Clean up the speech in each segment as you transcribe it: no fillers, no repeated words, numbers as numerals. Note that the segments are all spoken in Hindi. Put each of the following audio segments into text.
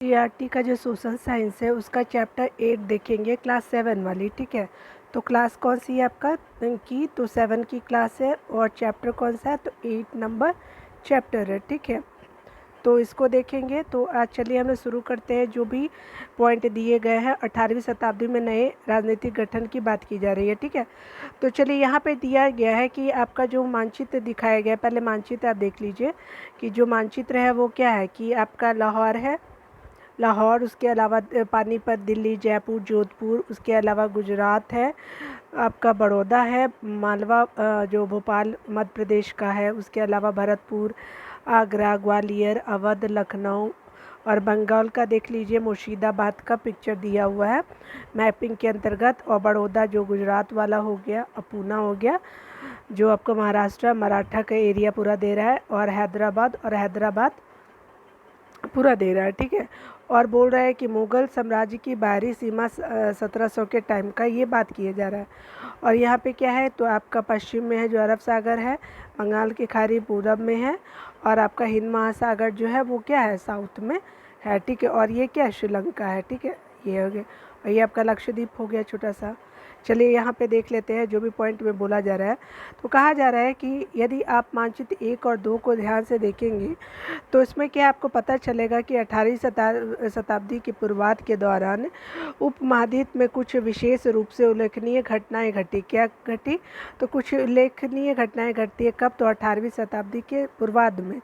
सीईआरटी का जो सोशल साइंस है उसका चैप्टर 8 देखेंगे, क्लास 7 वाली। ठीक है, तो क्लास कौन सी है आपका की, तो 7 की क्लास है। और चैप्टर कौन सा है, तो 8 नंबर चैप्टर है। ठीक है, तो इसको देखेंगे। तो आज चलिए हम शुरू करते हैं। जो भी पॉइंट दिए गए हैं, 18वीं शताब्दी में नए राजनीतिक गठन की बात की जा रही है। ठीक है, तो चलिए यहाँ पे दिया गया है कि आपका जो मानचित्र दिखाया गया है, पहले मानचित्र आप देख लीजिए कि जो मानचित्र है वो क्या है कि आपका लाहौर है, लाहौर, उसके अलावा पानीपत, दिल्ली, जयपुर, जोधपुर, उसके अलावा गुजरात है, आपका बड़ौदा है, मालवा जो भोपाल मध्य प्रदेश का है, उसके अलावा भरतपुर, आगरा, ग्वालियर, अवध, लखनऊ और बंगाल का देख लीजिए मुर्शिदाबाद का पिक्चर दिया हुआ है मैपिंग के अंतर्गत। और बड़ौदा जो गुजरात वाला हो गया, और पूना हो गया जो आपका महाराष्ट्र मराठा का एरिया पूरा दे रहा है, और हैदराबाद पूरा दे रहा है। ठीक है, और बोल रहा है कि मुग़ल साम्राज्य की बाहरी सीमा 1700 के टाइम का ये बात किया जा रहा है। और यहाँ पे क्या है, तो आपका पश्चिम में है जो अरब सागर है, बंगाल की खाड़ी पूरब में है, और आपका हिंद महासागर जो है वो क्या है, साउथ में है। ठीक है, और ये क्या है, श्रीलंका है। ठीक है, ये हो गया, और ये आपका लक्षद्वीप हो गया छोटा सा। चलिए यहाँ पे देख लेते हैं जो भी पॉइंट में बोला जा रहा है। तो कहा जा रहा है कि यदि आप मानचित्र 1 और 2 को ध्यान से देखेंगे तो इसमें क्या आपको पता चलेगा कि 18वीं शताब्दी के पूर्वार्ध के दौरान उपमहाद्वीप में कुछ विशेष रूप से उल्लेखनीय घटनाएं घटी। क्या घटी, तो कुछ उल्लेखनीय घटनाएं घटती है कब, तो 18वीं शताब्दी के पूर्वार्ध में।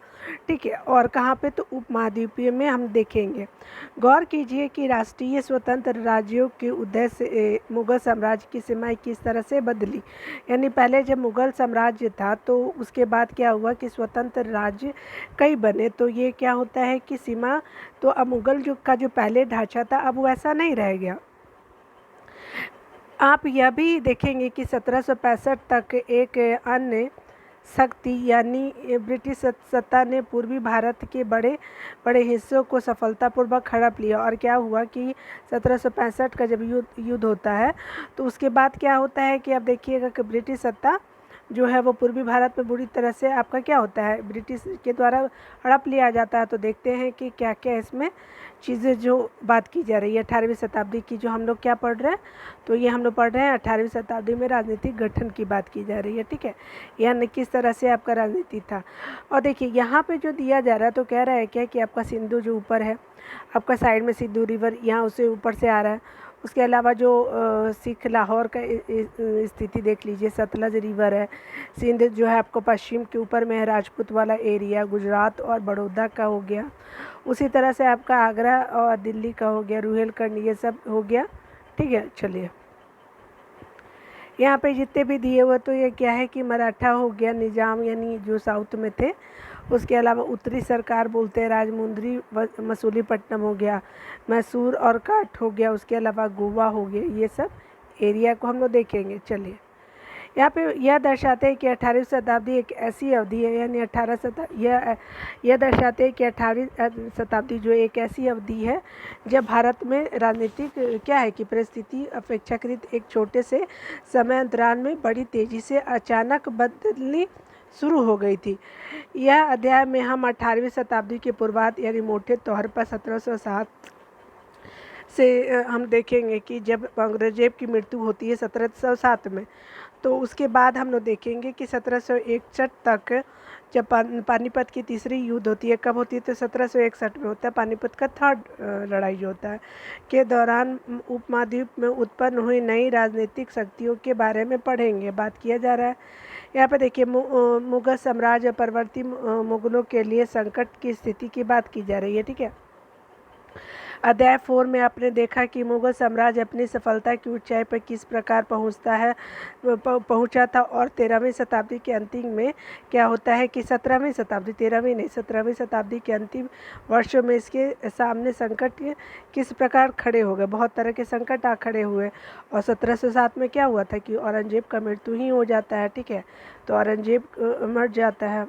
ठीक है, और कहाँ पे, तो उपमहाद्वीपीय में हम देखेंगे। गौर कीजिए कि राष्ट्रीय स्वतंत्र राज्यों के उदय से मुगल साम्राज्य की सीमाएं किस तरह से बदली। यानी पहले जब मुगल साम्राज्य था तो उसके बाद क्या हुआ कि स्वतंत्र राज्य कई बने। तो ये क्या होता है कि सीमा, तो अब मुगल जो का जो पहले ढांचा था अब वैसा नहीं रह गया। आप यह भी देखेंगे कि 1765 तक एक अन्य शक्ति यानी ब्रिटिश सत्ता ने पूर्वी भारत के बड़े बड़े हिस्सों को सफलतापूर्वक हड़प लिया। और क्या हुआ कि 1765 का जब युद्ध होता है तो उसके बाद क्या होता है कि अब देखिएगा कि ब्रिटिश सत्ता जो है वो पूर्वी भारत में बुरी तरह से आपका क्या होता है, ब्रिटिश के द्वारा हड़प लिया जाता है। तो देखते हैं कि क्या क्या इसमें चीज़ें जो बात की जा रही है 18वीं शताब्दी की, जो हम लोग क्या पढ़ रहे हैं, तो ये हम लोग पढ़ रहे हैं 18वीं शताब्दी में राजनीतिक गठन की बात की जा रही है। ठीक है, यानी किस तरह से आपका राजनीति था। और देखिए यहाँ पे जो दिया जा रहा है तो कह रहा है क्या कि आपका सिंधु जो ऊपर है, आपका साइड में सिंधु रिवर यहाँ उसे ऊपर से आ रहा है। उसके अलावा जो सिख लाहौर का स्थिति देख लीजिए, सतलज रिवर है, सिंध जो है आपको पश्चिम के ऊपर में है, राजपूत वाला एरिया, गुजरात और बड़ौदा का हो गया। उसी तरह से आपका आगरा और दिल्ली का हो गया, रुहेलखंड, ये सब हो गया। ठीक है, चलिए यहाँ पे जितने भी दिए हुए, तो ये क्या है कि मराठा हो गया, निजाम यानी जो साउथ में थे। उसके अलावा उत्तरी सरकार बोलते हैं, राजमुंद्री मसूलीपट्टनम हो गया, मैसूर और काठ हो गया, उसके अलावा गोवा हो गया। ये सब एरिया को हम लोग देखेंगे। चलिए यहाँ पे यह दर्शाते हैं कि 18वीं शताब्दी एक ऐसी अवधि है, यानी यह दर्शाते हैं कि 18वीं शताब्दी जो एक ऐसी अवधि है जब भारत में राजनीतिक क्या है कि परिस्थिति अपेक्षाकृत एक छोटे से समय अंतराल में बड़ी तेज़ी से अचानक बदलनी शुरू हो गई थी। यह अध्याय में हम 18वीं शताब्दी के पूर्वार्ध यानी मोटे तौर पर 1707 से हम देखेंगे कि जब औरंगजेब की मृत्यु होती है 1707 में, तो उसके बाद हम लोग देखेंगे कि 1761 तक जब पानीपत की तीसरी युद्ध होती है, कब होती है, तो 1761 में होता है पानीपत का थर्ड लड़ाई जो होता है, के दौरान उपमहाद्वीप में उत्पन्न हुई नई राजनीतिक शक्तियों के बारे में पढ़ेंगे, बात किया जा रहा है। यहाँ पे देखिए मुगल साम्राज्य परवर्ती मुगलों के लिए संकट की स्थिति की बात की जा रही है। ठीक है, अध्याय 4 में आपने देखा कि मुगल साम्राज्य अपनी सफलता की ऊंचाई पर किस प्रकार पहुंचा था। और 13वीं शताब्दी के अंतिम में क्या होता है कि 17वीं शताब्दी, 13वीं नहीं, 17वीं शताब्दी के अंतिम वर्षों में इसके सामने संकट किस प्रकार खड़े हो गए, बहुत तरह के संकट आ खड़े हुए। और 1707 में क्या हुआ था कि औरंगजेब का मृत्यु ही हो जाता है। ठीक है, तो औरंगजेब मर जाता है।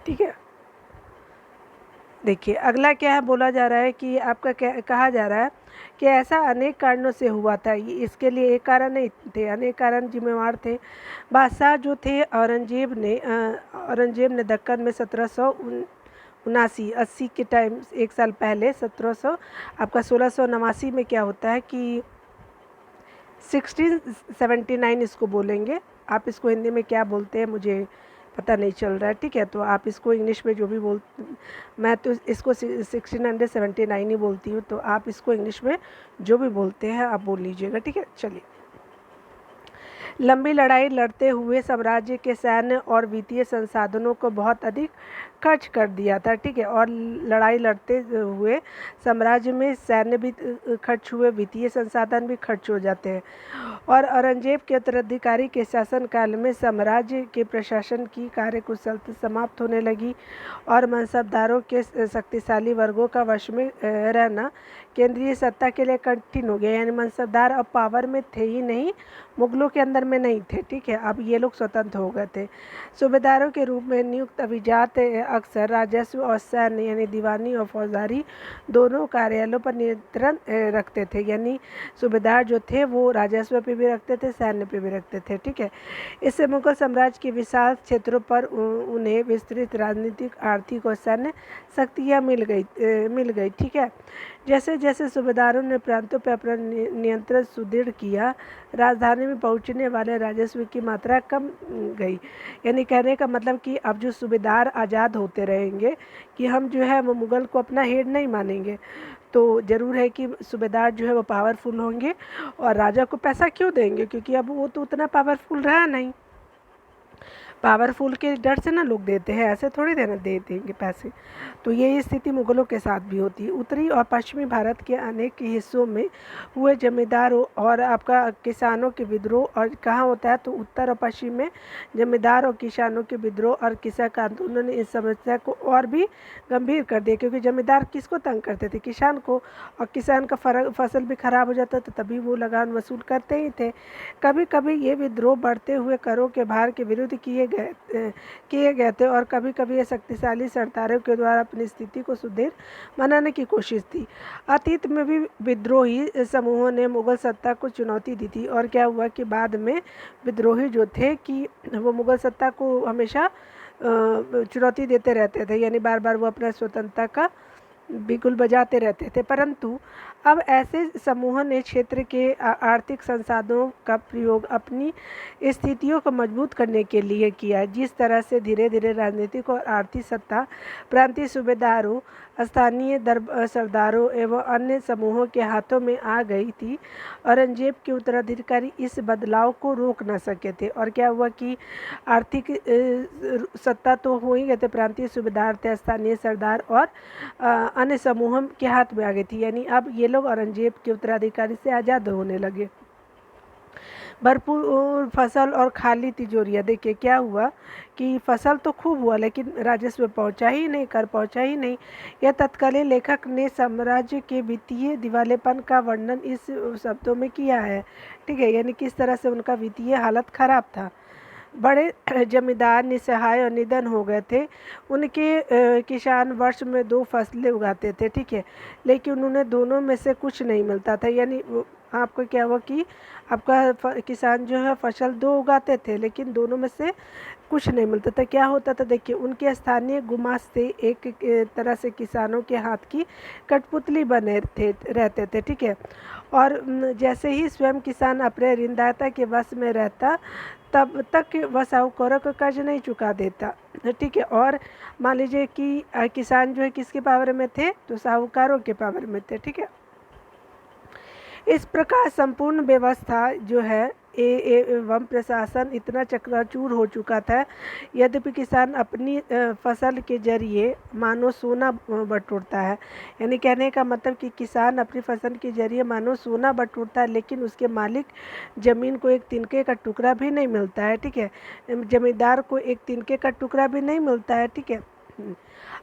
ठीक है, देखिए अगला क्या है, बोला जा रहा है कि आपका कहा जा रहा है कि ऐसा अनेक कारणों से हुआ था। ये इसके लिए एक कारण नहीं थे, अनेक कारण जिम्मेवार थे। बादशाह जो थे औरंगजेब ने दक्कन में उनासी 80 के टाइम 1 साल पहले 1700 आपका 1689 में क्या होता है कि 1679 इसको बोलेंगे। आप इसको हिंदी में क्या बोलते हैं मुझे पता नहीं चल रहा है, ठीक है। तो आप इसको इंग्लिश में जो भी मैं तो इसको 1679 ही बोलती हूँ, तो आप इसको इंग्लिश में जो भी बोलते हैं आप बोल लीजिएगा, ठीक है। चलिए, लंबी लड़ाई लड़ते हुए साम्राज्य के सैन्य और वित्तीय संसाधनों को बहुत अधिक खर्च कर दिया था, ठीक है। और लड़ाई लड़ते हुए साम्राज्य में सैन्य भी खर्च हुए, वित्तीय संसाधन भी खर्च हो जाते हैं। और औरंगजेब के उत्तराधिकारी के शासनकाल में साम्राज्य के प्रशासन की कार्यकुशलता समाप्त होने लगी और मनसबदारों के शक्तिशाली वर्गों का वश में रहना केंद्रीय सत्ता के लिए कठिन हो गया। यानी मनसबदार अब पावर में थे ही नहीं, मुगलों के अंदर में नहीं थे, ठीक है। अब ये लोग स्वतंत्र हो गए थे। सूबेदारों के रूप में नियुक्त अभिजात अक्सर राजस्व और सैन्य यानी दीवानी और फौजदारी दोनों कार्यालयों पर नियंत्रण रखते थे। यानी सूबेदार जो थे वो राजस्व पे भी रखते थे, सैन्य पे भी रखते थे, ठीक है। इससे मुगल साम्राज्य के विशाल क्षेत्रों पर उन्हें विस्तृत राजनीतिक, आर्थिक और सैन्य शक्तियाँ मिल गई, ठीक है। जैसे जैसे सूबेदारों ने प्रांतों पर अपना नियंत्रण सुदृढ़ किया, राजधानी में पहुंचने वाले राजस्व की मात्रा कम गई। यानी कहने का मतलब कि अब जो सूबेदार आज़ाद होते रहेंगे कि हम जो है वो मुग़ल को अपना हेड नहीं मानेंगे, तो ज़रूर है कि सूबेदार जो है वो पावरफुल होंगे और राजा को पैसा क्यों देंगे, क्योंकि अब वो तो उतना पावरफुल रहा नहीं। पावरफुल के डर से ना लोग देते हैं, ऐसे थोड़ी देना दे देंगे पैसे। तो ये स्थिति मुग़लों के साथ भी होती है। उत्तरी और पश्चिमी भारत के अनेक हिस्सों में हुए जमींदारों और आपका किसानों के विद्रोह, और कहाँ होता है तो उत्तर और पश्चिम में जमींदार और किसानों के विद्रोह और किसान आंदोलन ने इस समस्या को और भी गंभीर कर दिया। क्योंकि जमींदार किसको तंग करते थे, किसान को, और किसान का फसल भी खराब हो जाता था तभी वो लगान वसूल करते ही थे। कभी कभी ये विद्रोह बढ़ते हुए करों के भार के विरुद्ध किए गए थे और कभी कभी ये शक्तिशाली सरदारों के द्वारा अपनी स्थिति को सुदृढ़ बनाने की कोशिश थी। अतीत में भी विद्रोही समूहों ने मुगल सत्ता को चुनौती दी थी, और क्या हुआ कि बाद में विद्रोही जो थे कि वो मुगल सत्ता को हमेशा चुनौती देते रहते थे, यानी बार बार वो अपना स्वतंत्रता का बिगुल बजाते रहते थे। परंतु अब ऐसे समूहों ने क्षेत्र के आर्थिक संसाधनों का प्रयोग अपनी स्थितियों को मजबूत करने के लिए किया। जिस तरह से धीरे धीरे राजनीतिक और आर्थिक सत्ता प्रांतीय सूबेदारों, स्थानीय सरदारों एवं अन्य समूहों के हाथों में आ गई थी, औरंगजेब के उत्तराधिकारी इस बदलाव को रोक न सके थे। और क्या हुआ कि आर्थिक सत्ता तो हो ही गए थे, प्रांतीय सूबेदार थे, स्थानीय सरदार और अन्य समूहों के हाथ में आ गई थी। यानी अब ये लोग औरंगजेब के उत्तराधिकारी से आज़ाद होने लगे। भरपूर फसल और खाली तिजोरियाँ। देखिए क्या हुआ कि फसल तो खूब हुआ लेकिन राजस्व पहुंचा ही नहीं, कर पहुंचा ही नहीं। यह तत्कालीन लेखक ने साम्राज्य के वित्तीय दिवालेपन का वर्णन इस शब्दों में किया है, ठीक है। यानी किस तरह से उनका वित्तीय हालत खराब था। बड़े जमींदार निसहाय और निधन हो गए थे। उनके किसान वर्ष में 2 फसलें उगाते थे, ठीक है, लेकिन उन्हें दोनों में से कुछ नहीं मिलता था। यानी आपको क्या हुआ कि आपका किसान जो है फसल 2 उगाते थे लेकिन दोनों में से कुछ नहीं मिलता था। क्या होता था, देखिए उनके स्थानीय गुमास्ते एक तरह से किसानों के हाथ की कठपुतली बने रहते थे, ठीक है। और जैसे ही स्वयं किसान अपने ऋणदाता के वश में रहता तब तक वह साहूकारों का कर्ज नहीं चुका देता, ठीक है। और मान लीजिए कि किसान जो है किसके पावर में थे, तो साहूकारों के पावर में थे, ठीक है। इस प्रकार संपूर्ण व्यवस्था जो है एवं प्रशासन इतना चकनाचूर हो चुका था। यद्यपि किसान अपनी फसल के जरिए मानो सोना बटोरता है, यानी कहने का मतलब कि किसान अपनी फसल के जरिए मानो सोना बटोरता है, लेकिन उसके मालिक ज़मीन को एक तिनके का टुकड़ा भी नहीं मिलता है, ठीक है। जमींदार को एक तिनके का टुकड़ा भी नहीं मिलता है, ठीक है।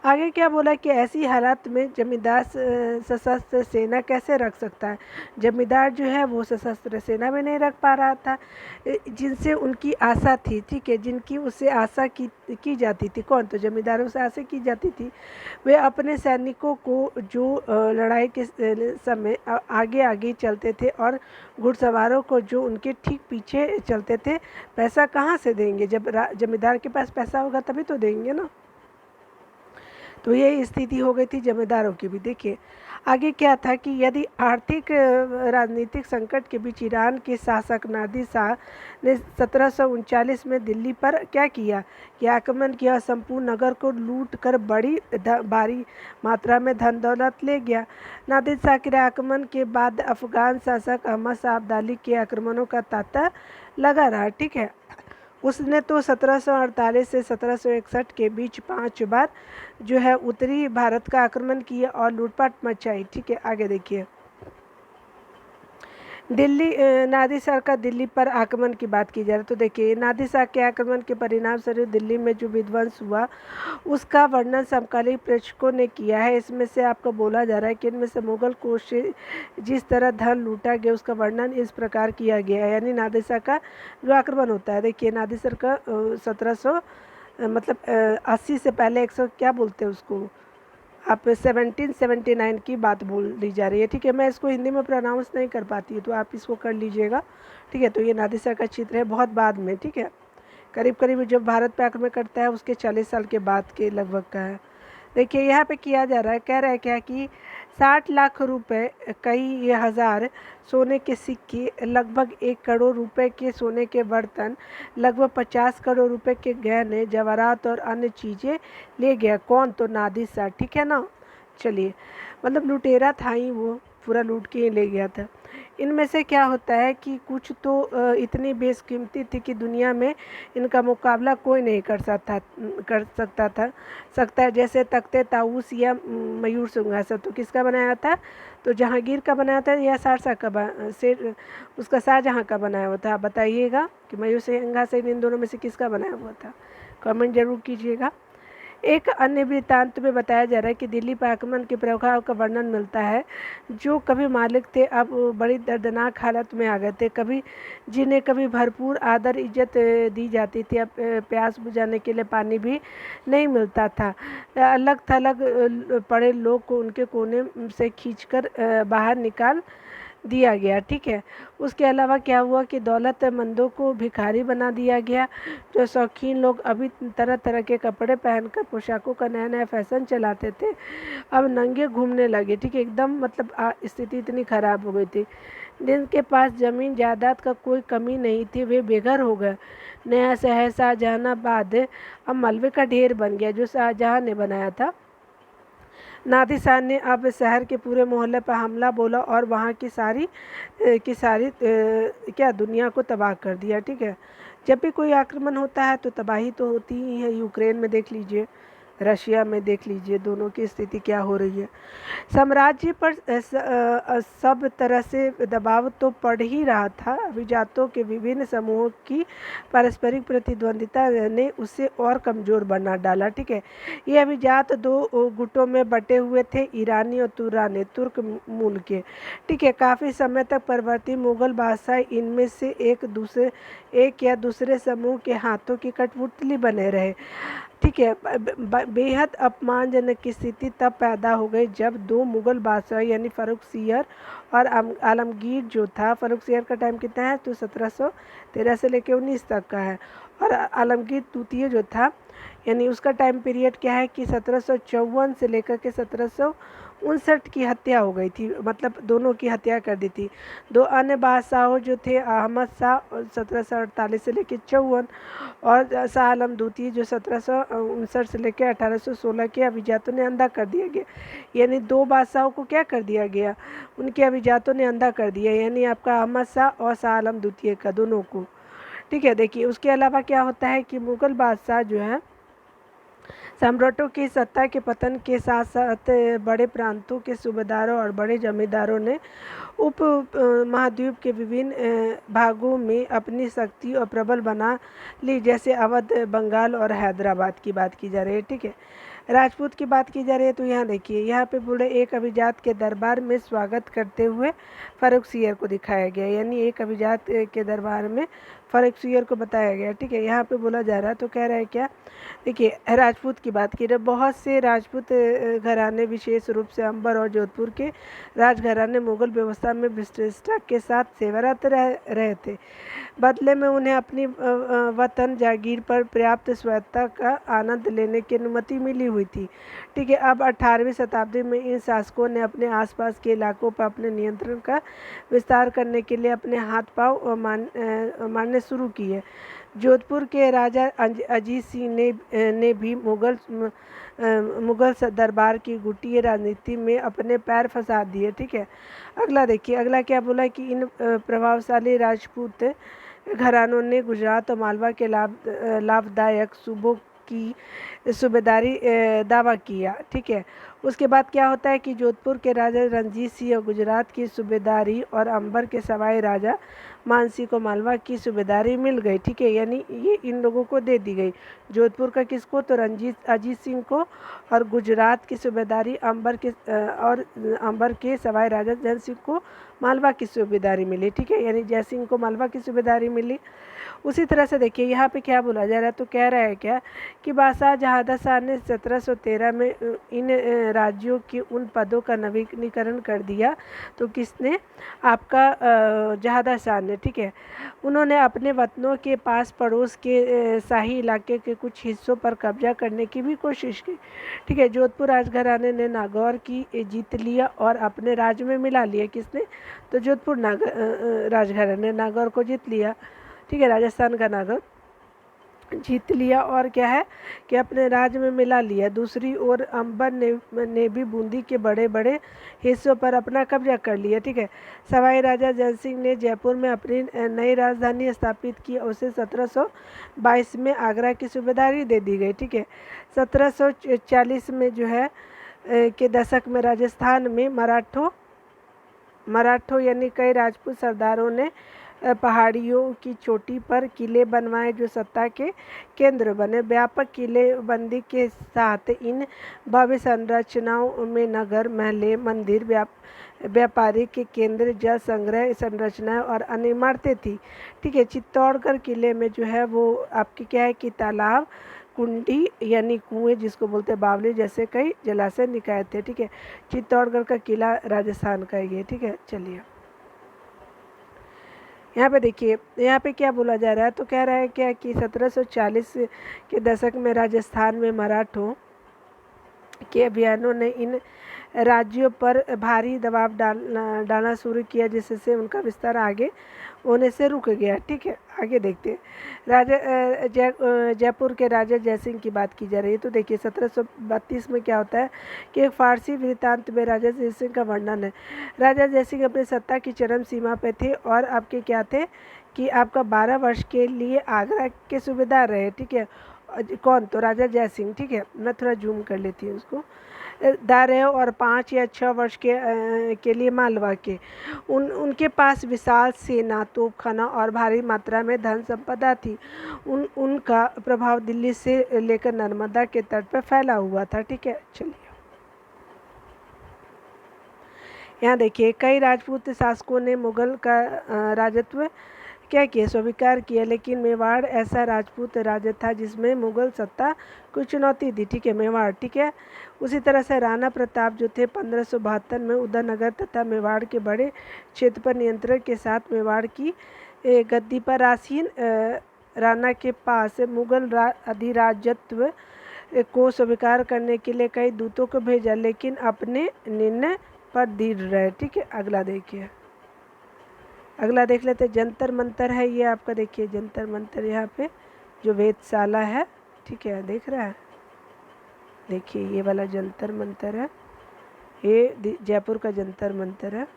आगे क्या बोला कि ऐसी हालत में जमींदार सशस्त्र सेना कैसे रख सकता है। जमींदार जो है वो सशस्त्र सेना में नहीं रख पा रहा था, जिनसे उनकी आशा थी, ठीक है, जिनकी उससे आशा की जाती थी। कौन, तो जमींदारों से आशा की जाती थी। वे अपने सैनिकों को जो लड़ाई के समय आगे आगे चलते थे और घुड़सवारों को जो उनके ठीक पीछे चलते थे, पैसा कहाँ से देंगे। जब जमींदार के पास पैसा होगा तभी तो देंगे ना। तो ये स्थिति हो गई थी जमींदारों की भी। देखिए आगे क्या था कि यदि आर्थिक राजनीतिक संकट के बीच ईरान के शासक नादिर शाह ने 1739 में दिल्ली पर क्या किया कि आक्रमण किया, संपूर्ण नगर को लूट कर बड़ी भारी मात्रा में धन दौलत ले गया। नादिर शाह के आक्रमण के बाद अफगान शासक अहमद शाह अब्दाली के आक्रमणों का तांता लगा रहा। ठीक है, उसने तो 1748 से 1761 के बीच 5 बार जो है उत्तरी भारत का आक्रमण किया और लूटपाट मचाई। ठीक है, आगे देखिए दिल्ली नादिर शाह का दिल्ली पर आक्रमण की बात की जा रही है। तो देखिए नादिर शाह के आक्रमण के परिणाम स्वरूप दिल्ली में जो विध्वंस हुआ उसका वर्णन समकालीन प्रेक्षकों ने किया है। इसमें से आपको बोला जा रहा है कि इनमें से मुगल को से जिस तरह धन लूटा गया उसका वर्णन इस प्रकार किया गया है। यानी नादिर शाह का जो आक्रमण होता है, देखिए नादिर शाह का 1700 मतलब 80 से पहले 100 क्या बोलते हैं उसको आप 1779 की बात बोल दी जा रही है। ठीक है, मैं इसको हिंदी में प्रोनाउंस नहीं कर पाती तो आप इसको कर लीजिएगा। ठीक है, तो ये नादिर शाह का चित्र है बहुत बाद में। ठीक है, करीब करीब जब भारत पे आक्रमण करता है उसके 40 साल के बाद के लगभग का है। देखिए यहाँ पे किया जा रहा है, कह रहा है क्या कि 60 लाख रुपए, कई हज़ार सोने के सिक्के, लगभग 1 करोड़ रुपए के सोने के बर्तन, लगभग 50 करोड़ रुपए के गहने जवाहरात और अन्य चीज़ें ले गया। कौन? तो नादिर शाह। ठीक है ना, चलिए मतलब लुटेरा था ही वो, पूरा लूट के ही ले गया था। इनमें से क्या होता है कि कुछ तो इतनी बेशकीमती थी कि दुनिया में इनका मुकाबला कोई नहीं कर सकता है। जैसे तख्ते ताऊस या मयूर सिंहासन तो किसका बनाया था? तो जहांगीर का बनाया था या शाहजहाँ का शेर उसका शाहजहाँ का बनाया हुआ था? आप बताइएगा कि मयूर सिंहासन इन दोनों में से किसका बनाया हुआ था, कमेंट जरूर कीजिएगा। एक अन्य वृत्तांत में बताया जा रहा है कि दिल्ली पर आक्रमण के प्रभाव का वर्णन मिलता है। जो कभी मालिक थे अब बड़ी दर्दनाक हालत में आ गए थे, जिन्हें कभी भरपूर आदर इज्जत दी जाती थी, अब प्यास बुझाने के लिए पानी भी नहीं मिलता था। अलग थलग पड़े लोग को उनके कोने से खींचकर बाहर निकाल दिया गया। ठीक है, उसके अलावा क्या हुआ कि दौलतमंदों को भिखारी बना दिया गया। जो शौकीन लोग अभी तरह तरह के कपड़े पहनकर पोशाकों का नया नया फैशन चलाते थे अब नंगे घूमने लगे। ठीक है, एकदम मतलब स्थिति इतनी खराब हो गई थी। जिनके पास ज़मीन जायदाद का कोई कमी नहीं थी वे बेघर हो गए। नया शहर शाहजहानाबाद अब मलबे का ढेर बन गया जो शाहजहां ने बनाया था। नादिर शाह ने अब शहर के पूरे मोहल्ले पर हमला बोला और वहाँ की सारी क्या दुनिया को तबाह कर दिया। ठीक है, जब भी कोई आक्रमण होता है तो तबाही तो होती ही है। यूक्रेन में देख लीजिए, रशिया में देख लीजिए, दोनों की स्थिति क्या हो रही है। साम्राज्य पर सब तरह से दबाव तो पड़ ही रहा था। अभिजातों के विभिन्न समूहों की पारस्परिक प्रतिद्वंदिता ने उसे और कमज़ोर बना डाला। ठीक है, ये अभिजात 2 गुटों में बटे हुए थे, ईरानी और तुरानी, तुर्क मूल के। ठीक है, काफ़ी समय तक परवर्ती मुगल बादशाह इनमें से एक या दूसरे समूह के हाथों की कठपुतली बने रहे। ठीक है, बेहद अपमानजनक की स्थिति तब पैदा हो गई जब 2 मुगल बादशाह यानी फ़र्रुखसियर और आलमगीर जो था, फ़र्रुखसियर का टाइम कितना है तो 1713 से लेकर 19 तक का है, और आलमगीर द्वितीय जो था यानी उसका टाइम पीरियड क्या है कि 1754 से लेकर के 1759 की हत्या हो गई थी, मतलब दोनों की हत्या कर दी थी। 2 अन्य बादशाहों जो थे अहमद शाह 1748 से लेकर 54 और शाह आलम द्वितीय जो 1759 से लेकर 1816 के अभिजातों ने अंधा कर दिया गया। यानी 2 बादशाहों को क्या कर दिया गया, उनके अभिजातों ने अंधा कर दिया, यानी आपका अहमद शाह और शाह आलम द्वितीय का, दोनों को। ठीक है, देखिए उसके अलावा क्या होता है कि मुगल बादशाह जो है सम्राटों की सत्ता के पतन के साथ साथ बड़े प्रांतों के सूबेदारों और बड़े जमींदारों ने उप महाद्वीप के विभिन्न भागों में अपनी शक्ति और प्रबल बना ली, जैसे अवध, बंगाल और हैदराबाद की बात की जा रही है। ठीक है, राजपूत की बात की जा रही है तो यहाँ देखिए, यहाँ पे पूरे एक अभिजात के दरबार में स्वागत करते हुए फ़र्रुखसियर को दिखाया गया, यानी एक अभिजात के दरबार में फरेक्सियर को बताया गया। ठीक है, यहाँ पे बोला जा रहा है तो कह रहा है क्या, देखिए राजपूत की बात की रहे, बहुत से राजपूत घराने विशेष रूप से अंबर और जोधपुर के राजघराने मुगल व्यवस्था में विशिष्टता के साथ सेवारत रहे थे। बदले में उन्हें अपनी वतन जागीर पर पर्याप्त स्वायत्तता का आनंद लेने की अनुमति मिली हुई थी। ठीक है, अब 18वीं शताब्दी में इन शासकों ने अपने आसपास के इलाकों पर अपने नियंत्रण का विस्तार करने के लिए अपने हाथ पांव मारने शुरू किए। जोधपुर के राजा अजीत सिंह ने भी मुगल दरबार की गुटीय राजनीति में अपने पैर फंसा दिए। ठीक है, अगला देखिए, अगला क्या बोला कि इन प्रभावशाली राजपूत घरानों ने गुजरात और मालवा के लाभदायक सूबों की सूबेदारी दावा किया। ठीक है, उसके बाद क्या होता है कि जोधपुर के राजा रणजीत सिंह और गुजरात की सूबेदारी और अंबर के सवाई राजा मानसिंह को मालवा की सूबेदारी मिल गई। ठीक है, यानी ये इन लोगों को दे दी गई। जोधपुर का किसको, तो अजीत सिंह को, और गुजरात की सूबेदारी अंबर के सवाई राजा जय सिंह को मालवा की सूबेदारी मिली। ठीक है, यानी जय सिंह को मालवा की सूबेदारी मिली। उसी तरह से देखिए यहाँ पे क्या बोला जा रहा है, तो कह रहा है क्या कि बादशाह जहादर शाह ने 1713 में इन राज्यों के उन पदों का नवीनीकरण कर दिया। तो किसने, आपका जहादर शाह ने। ठीक है, उन्होंने अपने वतनों के पास पड़ोस के शाही इलाके के कुछ हिस्सों पर कब्जा करने की भी कोशिश की। ठीक है, जोधपुर राजघराने ने नागौर की जीत लिया और अपने राज्य में मिला लिया। किसने, तो जोधपुर राजघराने ने नागौर को जीत लिया। ठीक है, राजस्थान का नागौर जीत लिया और क्या है कि अपने राज्य में मिला लिया। दूसरी ओर अंबर ने भी बूंदी के बड़े बड़े हिस्सों पर अपना कब्जा कर लिया। ठीक है, सवाई राजा जय सिंह ने जयपुर में अपनी नई राजधानी स्थापित की। उसे 1722 में आगरा की सूबेदारी दे दी गई। ठीक है, 1740 में जो है के दशक में राजस्थान में मराठों यानी कई राजपूत सरदारों ने पहाड़ियों की चोटी पर किले बनवाए जो सत्ता के केंद्र बने। व्यापक किलेबंदी के साथ इन भव्य संरचनाओं में नगर, महल, मंदिर, व्यापारिक केंद्र, जल संग्रह संरचनाएं और अन्य इमारतें थी। ठीक है, चित्तौड़गढ़ किले में जो है वो आपकी क्या है कि तालाब, कुंडी यानी कुएं जिसको बोलते हैं बावली जैसे कई जलाशय निकाय थे। ठीक है, चित्तौड़गढ़ का किला राजस्थान का ये। ठीक है, चलिए यहाँ पे देखिए, यहाँ पे क्या बोला जा रहा है, तो कह रहा है क्या कि 1740 के दशक में राजस्थान में मराठों के अभियानों ने इन राज्यों पर भारी दबाव डालना शुरू किया, जिससे उनका विस्तार आगे होने से रुक गया। ठीक है, आगे देखते हैं। जयपुर के राजा जयसिंह की बात की जा रही है। तो देखिए 1732 में क्या होता है कि एक फारसी वृत्तांत में राजा जयसिंह का वर्णन है। राजा जयसिंह अपनी सत्ता की चरम सीमा पे थे और आपके क्या थे कि आपका 12 वर्ष के लिए आगरा के सूबेदार रहे। ठीक है, कौन, तो राजा जयसिंह। ठीक है, मैं थोड़ा जूम कर लेती हूँ उसको, दार रहे और 5 या 6 वर्ष के लिए मालवा के। उनके पास विशाल सेना, तोपखाना और भारी मात्रा में धन संपदा थी। उनका प्रभाव दिल्ली से लेकर नर्मदा के तट पर फैला हुआ था। ठीक है, चलिए यहाँ देखिए, कई राजपूत शासकों ने मुगल का राजत्व क्या किया, स्वीकार किया, लेकिन मेवाड़ ऐसा राजपूत राज्य था जिसमें मुगल सत्ता को चुनौती दी। ठीक है, मेवाड़। ठीक है, उसी तरह से राणा प्रताप जो थे 1572 में उदयनगर तथा मेवाड़ के बड़े क्षेत्र पर नियंत्रण के साथ मेवाड़ की गद्दी पर आसीन राणा के पास मुगल अधिराजत्व को स्वीकार करने के लिए कई दूतों को भेजा, लेकिन अपने निर्णय पर दृढ़ रहे। ठीक है, अगला देखिए, अगला देख लेते हैं। जंतर मंतर है ये आपका, देखिए जंतर मंतर यहाँ पे जो वेधशाला है। ठीक है, देख रहा है, देखिए ये वाला जंतर मंतर है, ये जयपुर का जंतर मंतर है।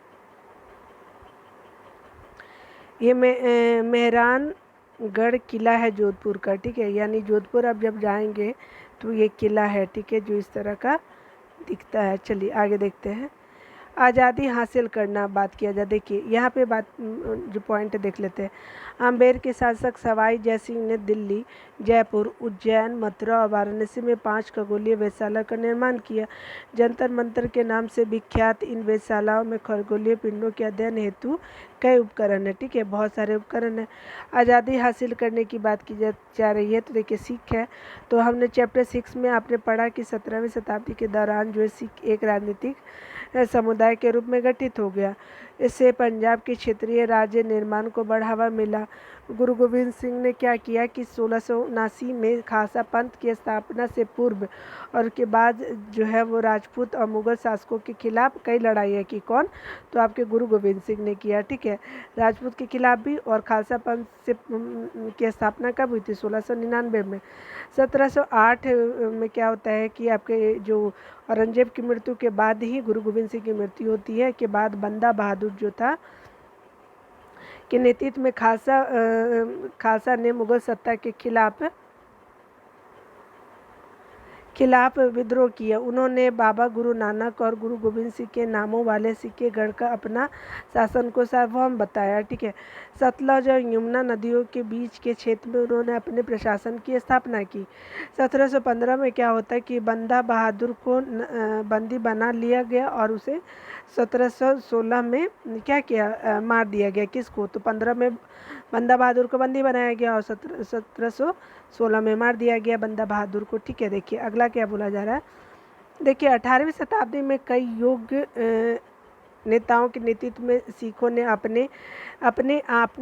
ये मेहरानगढ़ किला है जोधपुर का। ठीक है, यानी जोधपुर आप जब जाएंगे तो ये किला है। ठीक है, जो इस तरह का दिखता है। चलिए आगे देखते हैं। आज़ादी हासिल करना बात किया जाए, देखिए यहाँ पे बात जो पॉइंट देख लेते हैं। आमेर के शासक सवाई जयसिंह ने दिल्ली, जयपुर, उज्जैन, मथुरा और वाराणसी में 5 खगोलीय वेधशाला का निर्माण किया। जंतर मंतर के नाम से विख्यात इन वेधशालाओं में खगोलीय पिंडों के अध्ययन हेतु कई उपकरण है, ठीक है, बहुत सारे उपकरण है। आज़ादी हासिल करने की बात की जा रही है, तो देखिए सिख है, तो हमने चैप्टर 6 में आपने पढ़ा कि 17वीं शताब्दी के दौरान जो है सिख एक राजनीतिक समुदाय के रूप में गठित हो गया। इससे पंजाब के क्षेत्रीय राज्य निर्माण को बढ़ावा मिला। गुरु गोविंद सिंह ने क्या किया कि 1679 में खालसा पंथ की स्थापना से पूर्व और के बाद जो है वो राजपूत और मुगल शासकों के खिलाफ कई लड़ाइयाँ की। कौन? तो आपके गुरु गोविंद सिंह ने किया, ठीक है, राजपूत के खिलाफ भी। और खालसा पंथ से की स्थापना कब हुई थी? 1699 में। 1708 में क्या होता है कि आपके जो औरंगजेब की मृत्यु के बाद ही गुरु गोविंद सिंह की मृत्यु होती है, के बाद बंदा बहादुर जो था के नेतृत्व में खालसा ने मुगल सत्ता के खिलाफ विद्रोह किया। उन्होंने बाबा गुरु नानक और गुरु गोविंद सिंह के नामों वाले सिक्के गढ़कर अपना शासन को सार्वभौम बताया, ठीक है। सतलज और यमुना नदियों के बीच के क्षेत्र में उन्होंने अपने प्रशासन की स्थापना की। 1715 में क्या होता है कि बंदा बहादुर को बंदी बना लिया गया और उसे 1716 में क्या किया? मार दिया गया। किसको? तो 15 में बंदा बहादुर को बंदी बनाया गया और 1716 में मार दिया गया बंदा बहादुर को, ठीक है। देखिए अगला क्या बोला जा रहा है, देखिए 18वीं शताब्दी में कई योग्य नेताओं के नेतृत्व में सिखों ने अपने अपने आप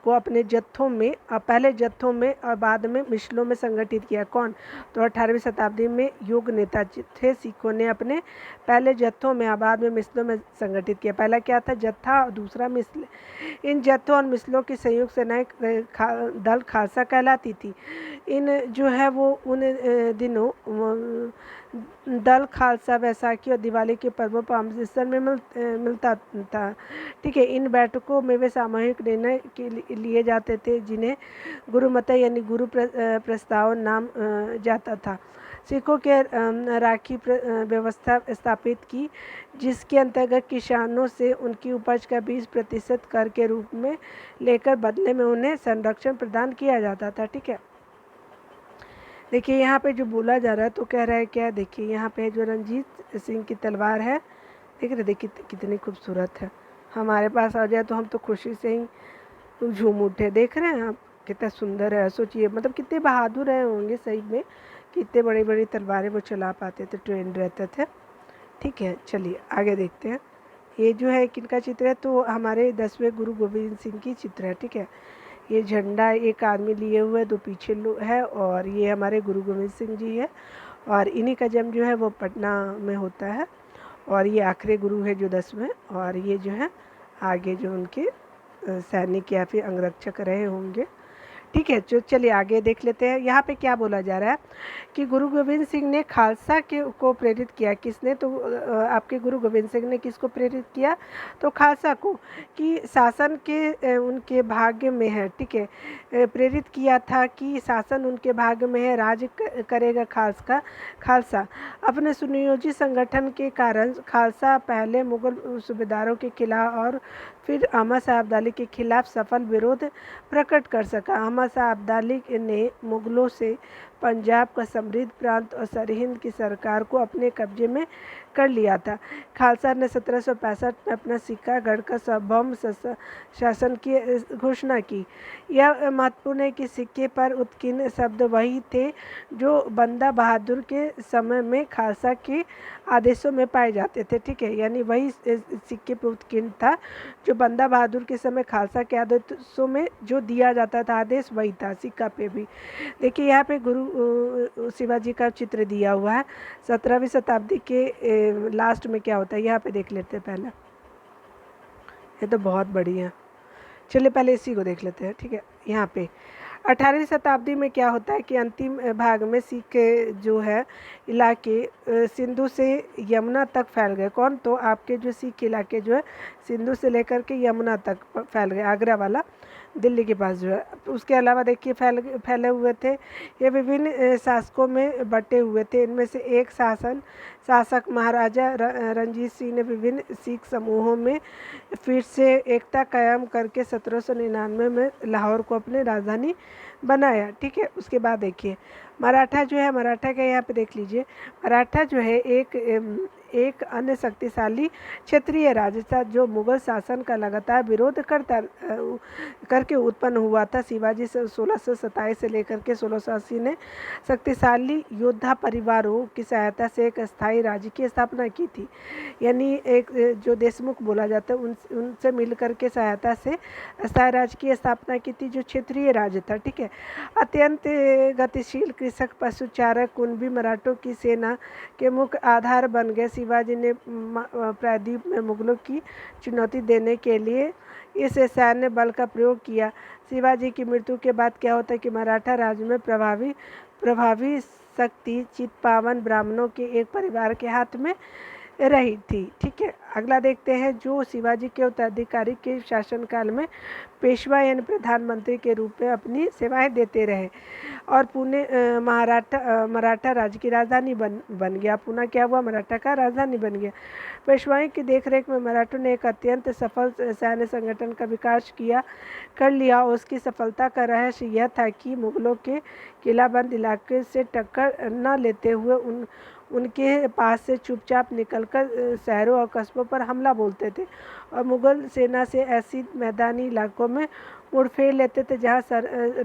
को अपने जत्थों में, पहले जत्थों में और बाद में मिसलों में संगठित किया। कौन? तो 18वीं शताब्दी में योग्य नेता थे सिखों ने अपने पहले जत्थों में और बाद में मिसलों में संगठित किया। पहला क्या था? जत्था, और दूसरा मिसल। इन जत्थों और मिसलों की संयुक्त सेनाएं दल खालसा कहलाती थी। इन जो है वो उन दिनों दल खालसा वैसाखी और दिवाली के पर्वों पर अमृतसर में मिलता था, ठीक है। इन बैठकों में वे सामूहिक निर्णय के लिए जाते थे जिन्हें गुरुमत यानी गुरु प्रस्ताव नाम जाता था। सिखों के राखी व्यवस्था स्थापित की, जिसके अंतर्गत किसानों से उनकी उपज का 20% कर के रूप में लेकर बदले में उन्हें संरक्षण प्रदान किया जाता था, ठीक है। देखिए यहाँ पे जो बोला जा रहा है तो कह रहा है क्या? देखिए यहाँ पे जो रंजीत सिंह की तलवार है, देख रहे, देखिए कितनी खूबसूरत है। हमारे पास आ जाए तो हम तो खुशी से ही झूम उठे। देख रहे हैं आप कितना सुंदर है? सोचिए मतलब कितने बहादुर रहे होंगे सही में, कितने बड़ी बड़ी तलवारें वो चला पाते थे, ट्रेंड रहते थे, ठीक है। चलिए आगे देखते हैं। ये जो है किनका चित्र है? तो हमारे 10वें गुरु गोविंद सिंह की चित्र है, ठीक है। ये झंडा एक आदमी लिए हुए, दो पीछे है, और ये हमारे गुरु गोविंद सिंह जी है, और इन्हीं का जन्म जो है वो पटना में होता है, और ये आखिरी गुरु है जो 10वें, और ये जो है आगे जो उनके सैनिक या फिर अंगरक्षक रहे होंगे, ठीक है। जो चलिए आगे देख लेते हैं। यहाँ पे क्या बोला जा रहा है कि गुरु गोविंद सिंह ने खालसा को प्रेरित किया। किसने? तो आपके गुरु गोविंद सिंह ने किसको प्रेरित किया? तो खालसा को, कि शासन के उनके भाग्य में है, ठीक है। प्रेरित किया था कि शासन उनके भाग्य में है, राज करेगा खालसा। अपने सुनियोजित संगठन के कारण खालसा पहले मुगल सूबेदारों के खिलाफ और फिर अहमद शाह अब्दाली के खिलाफ सफल विरोध प्रकट कर सका। अहमद शाह अब्दाली ने मुगलों से पंजाब का समृद्ध प्रांत और सरहिंद की सरकार को अपने कब्जे में कर लिया था। खालसा ने 1765 में अपना सिक्का गढ़कर सार्वभौम शासन की घोषणा की। यह महत्वपूर्ण है कि सिक्के पर उत्कीर्ण शब्द वही थे जो बंदा बहादुर के समय में खालसा के आदेशों में पाए जाते थे, ठीक है। यानी वही सिक्के पर उत्कीर्ण था जो बंदा बहादुर के समय खालसा के आदेशों में जो दिया जाता था आदेश, वही था सिक्का पे भी। देखिए यहाँ पे गुरु शिवाजी का चित्र दिया हुआ है। 17वीं शताब्दी के लास्ट में क्या होता है यहाँ पे देख लेते हैं पहले। ये तो बहुत बढ़िया, चलिए पहले इसी को देख लेते हैं, ठीक है। यहाँ पे 18वीं शताब्दी में क्या होता है कि अंतिम भाग में सिख जो है इलाके सिंधु से यमुना तक फैल गए। कौन? तो आपके जो सिख इलाके जो है सिंधु से लेकर के यमुना तक फैल गए, आगरा वाला दिल्ली के पास जो है। उसके अलावा देखिए फैले हुए थे, ये विभिन्न शासकों में बटे हुए थे। इनमें से एक शासक महाराजा रंजीत सिंह ने विभिन्न सिख समूहों में फिर से एकता कायम करके 1799 में लाहौर को अपनी राजधानी बनाया, ठीक है। उसके बाद देखिए मराठा जो है, मराठा का यहाँ पे देख लीजिए, मराठा जो है एक अन्य शक्तिशाली क्षेत्रीय राज्य था जो मुगल शासन का लगातार विरोध करके उत्पन्न हुआ था। शिवाजी से 1627 से लेकर के 1680 ने शक्तिशाली योद्धा परिवारों की सहायता से एक स्थायी राज्य की स्थापना की थी। यानी एक जो देशमुख बोला जाता है उनसे मिलकर के सहायता से स्थायी राज्य की स्थापना की थी जो क्षेत्रीय राज्य था। ठीक है। अत्यंत गतिशील कृषक पशुचारक कुणबी मराठों की सेना के मुख्य आधार बन गए। शिवाजी ने प्रायद्वीप में मुगलों की चुनौती देने के लिए इस सैन्य बल का प्रयोग किया। शिवाजी की मृत्यु के बाद क्या होता है कि मराठा राज्य में प्रभावी शक्ति चित्पावन ब्राह्मणों के एक परिवार के हाथ में रही थी। ठीक है। अगला देखते हैं जो शिवाजी के उत्तराधिकारी के शासनकाल में पेशवा यानी प्रधानमंत्री के रूप में अपनी सेवाएं देते रहे और पुणे मराठा राज्य की राजधानी बन गया। पुणे क्या हुआ? मराठा का राजधानी बन गया। पेशवाई की देखरेख में मराठों ने एक अत्यंत सफल सैन्य संगठन का विकास कर लिया। उसकी सफलता का रहस्य यह था कि मुगलों के किलाबंद इलाके से टक्कर न लेते हुए उनके पास से चुपचाप निकलकर शहरों और कस्बों पर हमला बोलते थे और मुगल सेना से ऐसी मैदानी इलाकों में मुड़फेर लेते थे जहां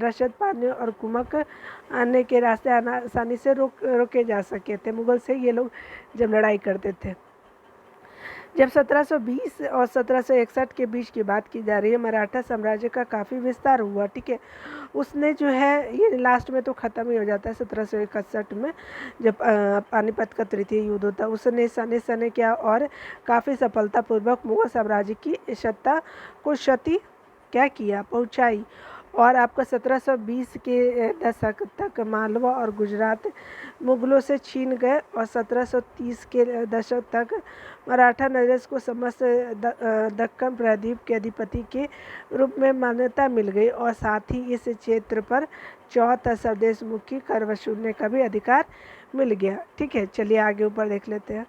रसद पाने और कुमक आने के रास्ते आसानी से रोके जा सके थे। मुगल से ये लोग जब लड़ाई करते थे। जब 1720 और 1761 के बीच की बात की जा रही है, मराठा साम्राज्य का काफ़ी विस्तार हुआ। ठीक है। उसने जो है ये लास्ट में तो ख़त्म ही हो जाता है 1761 में जब पानीपत का तृतीय युद्ध होता है। उसने सने क्या और काफ़ी सफलतापूर्वक मुगल साम्राज्य की सत्ता को क्षति क्या किया पहुंचाई और आपका 1720 के दशक तक मालवा और गुजरात मुगलों से छीन गए और 1730 के दशक तक मराठा नरेश को समस्त दक्कन प्रायद्वीप के अधिपति के रूप में मान्यता मिल गई और साथ ही इस क्षेत्र पर चौथा स्वदेशमुखी कर वसूलने का भी अधिकार मिल गया। ठीक है। चलिए आगे ऊपर देख लेते हैं।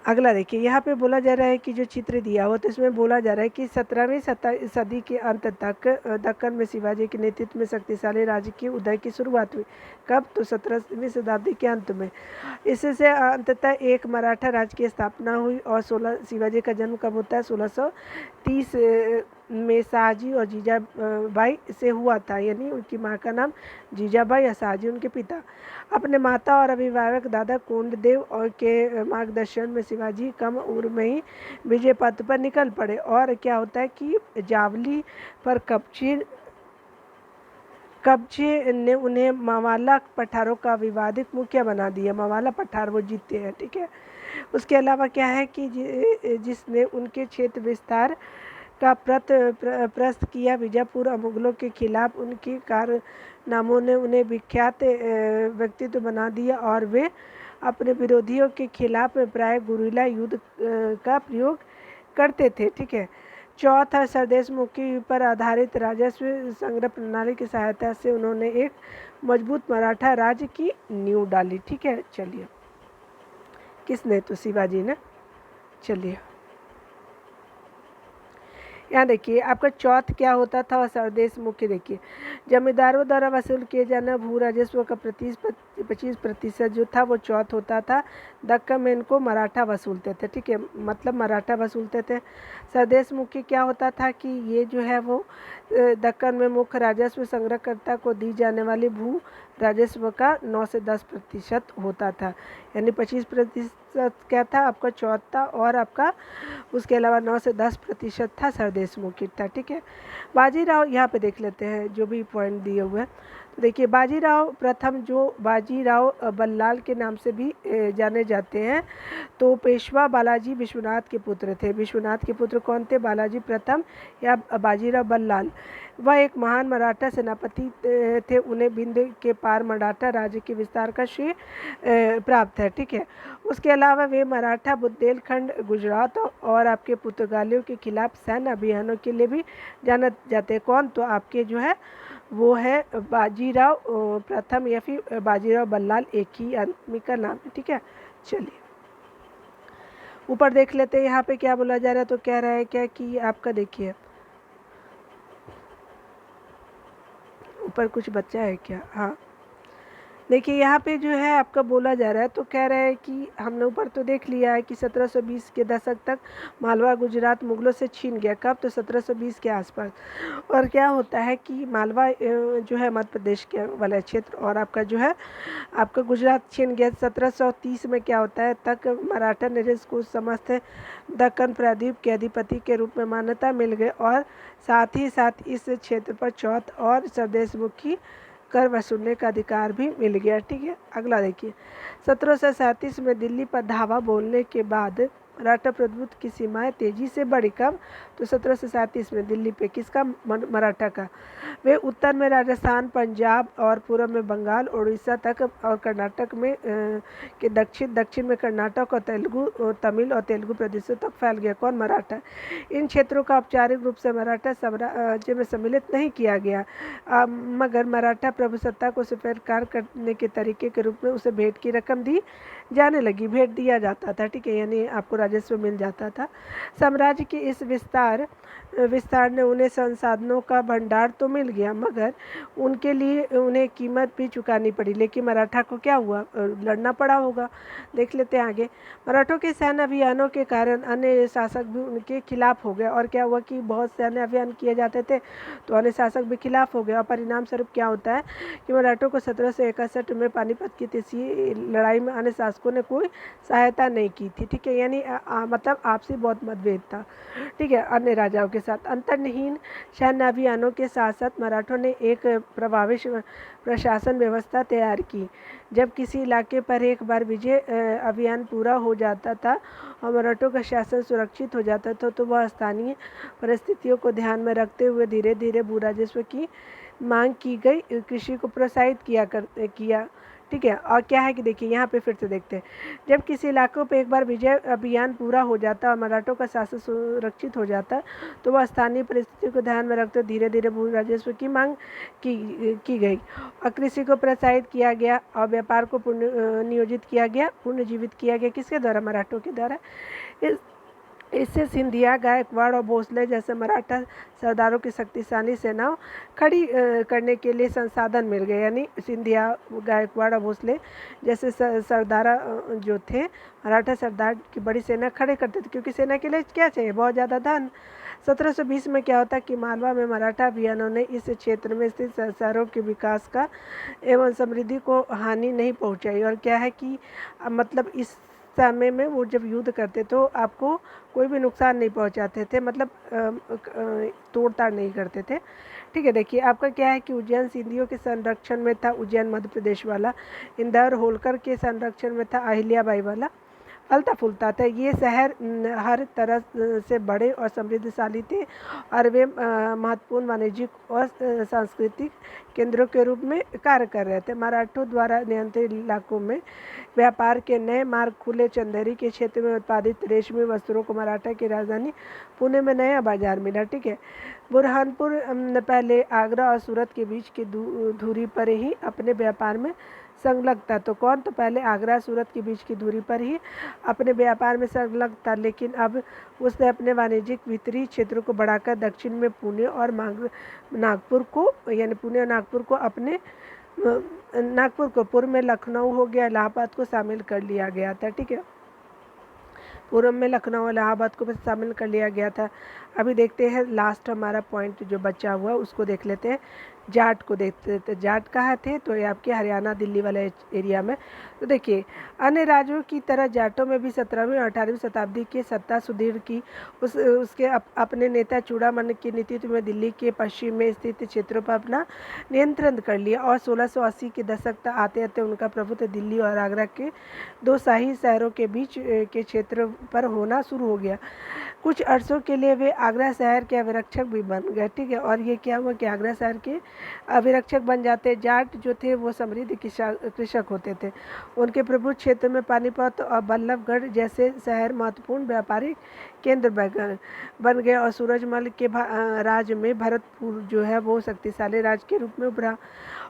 अगला देखिए, यहाँ पे बोला जा रहा है कि जो चित्र दिया हुआ तो इसमें बोला जा रहा है कि 17वीं सदी के अंत तक दक्कन में शिवाजी के नेतृत्व में शक्तिशाली राज्य की उदय की शुरुआत हुई। कब? तो 17वीं शताब्दी के अंत में। इससे अंततः एक मराठा राज्य की स्थापना हुई और शिवाजी का जन्म कब होता है? 1630 में शाहजी और जीजाबाई से हुआ था। यानी उनकी माँ का नाम जीजाबाई और शाहजी उनके पिता। अपने माता और अभिभावक दादा कोंडदेव और के मार्गदर्शन में शिवाजी कम उम्र में ही विजय पथ पर निकल पड़े और क्या होता है कि जावली पर कब्जे ने उन्हें मवाला पठारों का विवादित मुखिया बना दिया। मवाला पठार वो जीतते हैं। ठीक है। उसके अलावा क्या है कि जिसने उनके क्षेत्र विस्तार का प्रस्त किया। बीजापुर और मुगलों के खिलाफ उनकी कारनामों ने उन्हें विख्यात व्यक्तित्व बना दिया और वे अपने विरोधियों के खिलाफ प्राय गुरिल्ला युद्ध का प्रयोग करते थे। ठीक है। चौथा, स्वदेशमुखी पर आधारित राजस्व संग्रह प्रणाली की सहायता से उन्होंने एक मजबूत मराठा राज्य की नींव डाली। ठीक है। चलिए, किसने? तो शिवाजी ने। चलिए यहाँ देखिए आपका चौथ क्या होता था? स्वदेश मुख्य। देखिए, जमींदारों द्वारा वसूल किए जाना भू राजस्व का 25% जो था वो चौथ होता था। दक्कन में इनको मराठा वसूलते थे। ठीक है। मतलब मराठा वसूलते थे। स्वदेश मुख्य क्या होता था कि ये जो है वो दक्कन में मुख्य राजस्व संग्रहकर्ता को दी जाने वाली भू राजस्व का 9 से 10% होता था। यानी 25% क्या था? आपका चौथा और आपका उसके अलावा 9 से 10% था स्वदेश मुखी था। ठीक है। बाजीराव यहाँ पे देख लेते हैं जो भी पॉइंट दिए हुए हैं। तो देखिए, बाजीराव प्रथम जो बाजीराव बल्लाल के नाम से भी जाने जाते हैं, तो पेशवा बालाजी विश्वनाथ के पुत्र थे। विश्वनाथ के पुत्र कौन थे? बालाजी प्रथम या बाजीराव बल्लाल। वह एक महान मराठा सेनापति थे। उन्हें बिंद के पार मराठा राज्य के विस्तार का श्रेय प्राप्त है। ठीक है। उसके अलावा वे मराठा बुंदेलखंड गुजरात और आपके पुर्तगालियों के खिलाफ सैन्य अभियानों के लिए भी जाना जाते हैं। कौन? तो आपके जो है वो है बाजीराव प्रथम या फिर बाजीराव बल्लाल, एक ही आदमी का नाम है। ठीक है। चलिए ऊपर देख लेते हैं यहाँ पे क्या बोला जा रहा है। तो कह रहा है क्या कि आपका देखिए ऊपर कुछ बच्चा है क्या? हाँ, देखिए यहाँ पे जो है आपका बोला जा रहा है, तो कह रहा है कि हमने ऊपर तो देख लिया है कि 1720 के दशक तक मालवा गुजरात मुगलों से छीन गया। कब? तो 1720 के आसपास। और क्या होता है कि मालवा जो है मध्य प्रदेश के वाला क्षेत्र, और आपका जो है आपका गुजरात छीन गया। 1730 में क्या होता है, तक मराठा नरेश को समस्त दक्कन प्रायद्वीप के अधिपति के रूप में मान्यता मिल गई, और साथ ही साथ इस क्षेत्र पर चौथ और स्वदेशमुखी कर वसूलने का अधिकार भी मिल गया। ठीक है, अगला देखिए। 1737 में दिल्ली पर धावा बोलने के बाद मराठा प्रभुत्व की सीमाएं तेजी से बढ़ी। कब? तो 1737 में दिल्ली पे किसका? मराठा का। वे उत्तर में राजस्थान, पंजाब और पूर्व में बंगाल, उड़ीसा तक, और कर्नाटक में के दक्षिण में कर्नाटक और तमिल और तेलुगु प्रदेशों तक फैल गया। कौन? मराठा। इन क्षेत्रों का औपचारिक रूप से मराठा साम्राज्य में सम्मिलित नहीं किया गया, मगर मराठा प्रभुसत्ता को स्वीकार करने के तरीके के रूप में उसे भेंट की रकम दी जाने लगी। भेंट दिया जाता था, ठीक है, यानी आपको राजस्व मिल जाता था। साम्राज्य के इस विस्तार ने उन्हें संसाधनों का भंडार तो मिल गया, मगर उनके लिए उन्हें कीमत भी चुकानी पड़ी। लेकिन मराठा को क्या हुआ? लड़ना पड़ा होगा। देख लेते हैं आगे। मराठों के सैन्य अभियानों के कारण अन्य शासक भी उनके खिलाफ हो गए। और क्या हुआ कि बहुत सैन्य अभियान किए जाते थे तो अन्य शासक भी खिलाफ हो गए, और परिणाम स्वरूप क्या होता है कि मराठों को 1761 में पानीपत की तीसरी लड़ाई में अन्य शासकों ने कोई सहायता नहीं की थी। ठीक है, यानी मतलब आपसी बहुत मतभेद था, ठीक है, अन्य राजाओं के साथ। अंतर्निहित सैन्य अभियानों के साथ साथ मराठों ने एक प्रभावी प्रशासन व्यवस्था तैयार की। जब किसी इलाके पर एक बार विजय अभियान पूरा हो जाता था और मराठों का शासन सुरक्षित हो जाता था, तो वह स्थानीय परिस्थितियों को ध्यान में रखते हुए धीरे धीरे भू राजस्व की मांग की गई, कृषि को प्रोत्साहित किया। ठीक है, और क्या है कि देखिए यहाँ पे फिर से देखते हैं, जब किसी इलाकों पे एक बार विजय अभियान पूरा हो जाता और मराठों का शासन सुरक्षित हो जाता, तो वह स्थानीय परिस्थिति को ध्यान में रखते धीरे धीरे भू राजस्व की मांग की गई, और कृषि को प्रोत्साहित किया गया, और व्यापार को पुनर्जीवित किया गया। किसके द्वारा? मराठों के द्वारा। इससे सिंधिया, गायकवाड़ और भोसले जैसे मराठा सरदारों की शक्तिशाली सेनाओं खड़ी करने के लिए संसाधन मिल गए। यानी सिंधिया, गायकवाड़ और भोसले जैसे सरदार जो थे, मराठा सरदार की बड़ी सेना खड़े करते थे, क्योंकि सेना के लिए क्या चाहिए? बहुत ज़्यादा धन। 1720 में क्या होता कि मालवा में मराठा अभियानों ने इस क्षेत्र में स्थित शहरों के विकास का एवं समृद्धि को हानि नहीं पहुंचाई। और क्या है कि मतलब इस समय में वो जब युद्ध करते तो आपको कोई भी नुकसान नहीं पहुंचाते थे, मतलब तोड़ताड़ नहीं करते थे। ठीक है, देखिए आपका क्या है कि उज्जैन सिंधियों के संरक्षण में था, उज्जैन मध्य प्रदेश वाला। इंदौर होलकर के संरक्षण में था, अहिल्याबाई वाला। फलता फूलता था। ये शहर हर तरह से बड़े और समृद्धशाली थे, और वे महत्वपूर्ण वाणिज्यिक और सांस्कृतिक केंद्रों के रूप में कार्य कर रहे थे। मराठों द्वारा नियंत्रित इलाकों में व्यापार के नए मार्ग खुले। चंदेरी के क्षेत्र में उत्पादित रेशमी वस्त्रों को मराठा की राजधानी पुणे में नया बाजार मिला। ठीक है, बुरहानपुर पहले आगरा और सूरत के बीच की दूरी पर ही अपने व्यापार में संलग्न था। तो कौन? तो पहले आगरा सूरत के बीच की दूरी पर ही अपने व्यापार में संलग्न था, लेकिन अब उसने अपने वाणिज्यिक भीतरी क्षेत्रों को बढ़ाकर दक्षिण में पुणे और नागपुर को, यानी पुणे और नागपुर को अपने नागपुर को, पूर्व में लखनऊ हो गया, इलाहाबाद को शामिल कर लिया गया था। ठीक है, पूर्व में लखनऊ, इलाहाबाद को भी शामिल कर लिया गया था। अभी देखते हैं लास्ट हमारा पॉइंट जो बचा हुआ उसको देख लेते हैं। जाट को देखते थे। जाट कहाँ थे? तो ये आपके हरियाणा दिल्ली वाले एरिया में। तो देखिए अन्य राज्यों की तरह जाटों में भी 17वीं और 18वीं शताब्दी की सत्ता सुदृढ़ की। उसके अपने नेता चूड़ामन के नेतृत्व में दिल्ली के पश्चिम में स्थित क्षेत्रों पर अपना नियंत्रण कर लिया, और 1680 के दशक तक आते आते उनका प्रभुत्व दिल्ली और आगरा के दो शाही शहरों के बीच के क्षेत्र पर होना शुरू हो गया। कुछ अरसों के लिए वे आगरा शहर के अभिरक्षक भी बन गए। ठीक है, और ये क्या हुआ कि आगरा शहर के अभिरक्षक बन जाते। जाट जो थे वो समृद्ध कृषक होते थे। उनके प्रभुत्व क्षेत्र में पानीपत और बल्लभगढ़ जैसे शहर महत्वपूर्ण व्यापारिक केंद्र बन गए, और सूरजमल के राज में भरतपुर जो है वो शक्तिशाली राज्य के रूप में उभरा।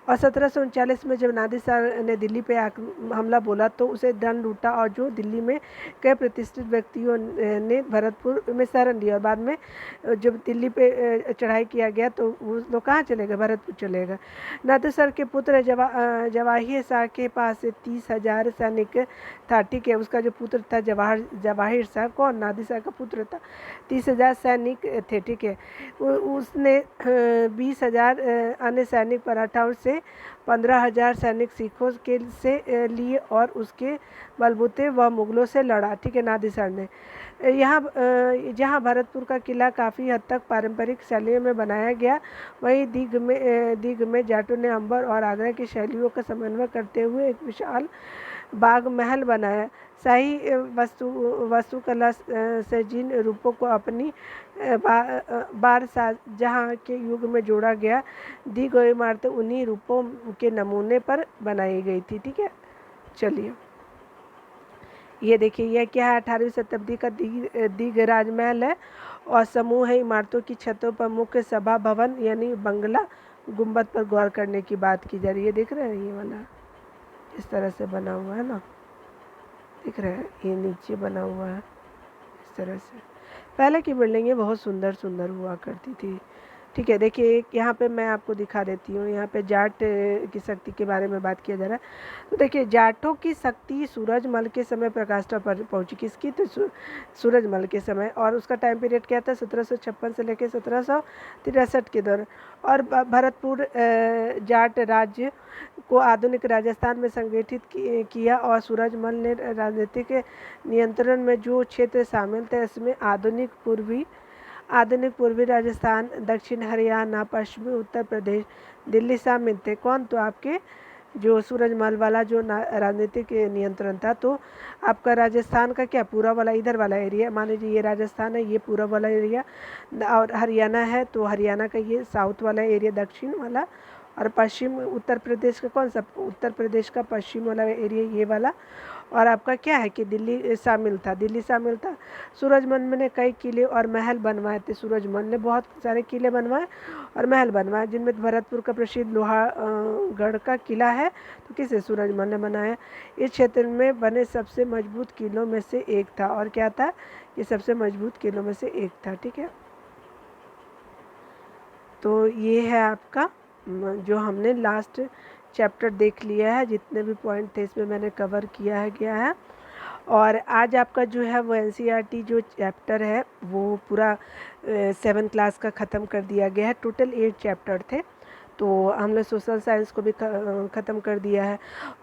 और 1739 में जब नादिर शाह ने दिल्ली पे हमला बोला तो उसे दंड लूटा, और जो दिल्ली में कई प्रतिष्ठित व्यक्तियों ने भरतपुर में शरण लिया। और बाद में जब दिल्ली पे चढ़ाई किया गया तो वो लोग कहाँ चले गए? भरतपुर चलेगा। नादेर के पुत्र जवाहिर शाह के पास 30,000 सैनिक था, ठीक है। उसका जो पुत्र था जवाहिर शाह, कौन? नादिर शाह का पुत्र था। 30,000 सैनिक थे, ठीक है। उसने 20,000 अन्य सैनिक मराठाओं से, 15,000 सैनिक सिखों के से लिए और उसके बलबूते वह मुगलों से लड़ा, ठीक है, नादिर शाह ने। जहाँ भरतपुर का किला काफ़ी हद तक पारंपरिक शैलियों में बनाया गया, वहीं दीघ में जाटों ने अंबर और आगरा की शैलियों का समन्वय करते हुए एक विशाल बाग महल बनाया। शाही वास्तुकला से जिन रूपों को अपनी बार शाहजहाँ के युग में जोड़ा गया, दी गई इमारतें उन्हीं रूपों के नमूने पर बनाई गई थी, ठीक है। चलिए ये देखिए, यह क्या है? 18वीं शताब्दी का दीघ राजमहल है और समूह है इमारतों की छतों पर मुख्य सभा भवन यानी बंगला गुंबद पर गौर करने की बात की जा रही है। देख रहे हैं ये वाला इस तरह से बना हुआ है ना, दिख रहा है? ये नीचे बना हुआ है इस तरह से। पहले की बिल्डिंगें बहुत सुंदर सुंदर हुआ करती थी, ठीक है। देखिए यहाँ पे मैं आपको दिखा देती हूँ, यहाँ पे जाट की शक्ति के बारे में बात किया जा रहा है। तो देखिए जाटों की शक्ति सूरजमल के समय प्रकाष्ठा पर पहुँची। किसकी? तो सूरजमल के समय। और उसका टाइम पीरियड क्या था? 1756 से लेकर 1763 के दौरान। और भरतपुर जाट राज्य को आधुनिक राजस्थान में संगठित किया और सूरजमल ने राजनीतिक नियंत्रण में जो क्षेत्र शामिल थे इसमें आधुनिक पूर्वी राजस्थान, दक्षिण हरियाणा, पश्चिमी उत्तर प्रदेश, दिल्ली शामिल थे। कौन? तो आपके जो सूरजमल वाला जो राजनीतिक नियंत्रण था। तो आपका राजस्थान का क्या पूरा वाला इधर वाला एरिया, मान लीजिए ये राजस्थान है, ये पूरा वाला एरिया, और हरियाणा है तो हरियाणा का ये साउथ वाला एरिया, दक्षिण वाला, और पश्चिम उत्तर प्रदेश का कौन सा? उत्तर प्रदेश का पश्चिम वाला एरिया ये वाला। और आपका क्या है कि दिल्ली शामिल था। सूरजमल ने कई किले और महल बनवाए थे। सूरजमल ने बहुत सारे किले बनवाए और महल बनवाए, जिनमें भरतपुर का प्रसिद्ध लोहागढ़ का किला है, तो किसे? सूरजमल ने बनाया। इस क्षेत्र में बने सबसे मजबूत किलों में से एक था। और क्या था? ये सबसे मजबूत किलों में से एक था, ठीक है। तो ये है आपका जो हमने लास्ट चैप्टर देख लिया है, जितने भी पॉइंट थे इसमें मैंने कवर किया गया है। और आज आपका जो है वो एनसीईआरटी जो चैप्टर है वो पूरा 7th क्लास का ख़त्म कर दिया गया है। टोटल 8 चैप्टर थे, तो हमने सोशल साइंस को भी ख़त्म कर दिया है।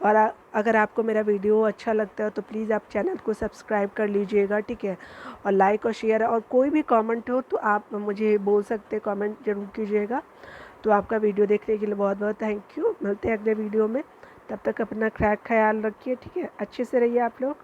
और अगर आपको मेरा वीडियो अच्छा लगता है तो प्लीज़ आप चैनल को सब्सक्राइब कर लीजिएगा, ठीक है। और लाइक और शेयर, और कोई भी कमेंट हो तो आप मुझे बोल सकते, कमेंट जरूर कीजिएगा। तो आपका वीडियो देखने के लिए बहुत बहुत थैंक यू। मिलते हैं अगले वीडियो में, तब तक अपना ख्याल रखिए, ठीक है। अच्छे से रहिए आप लोग।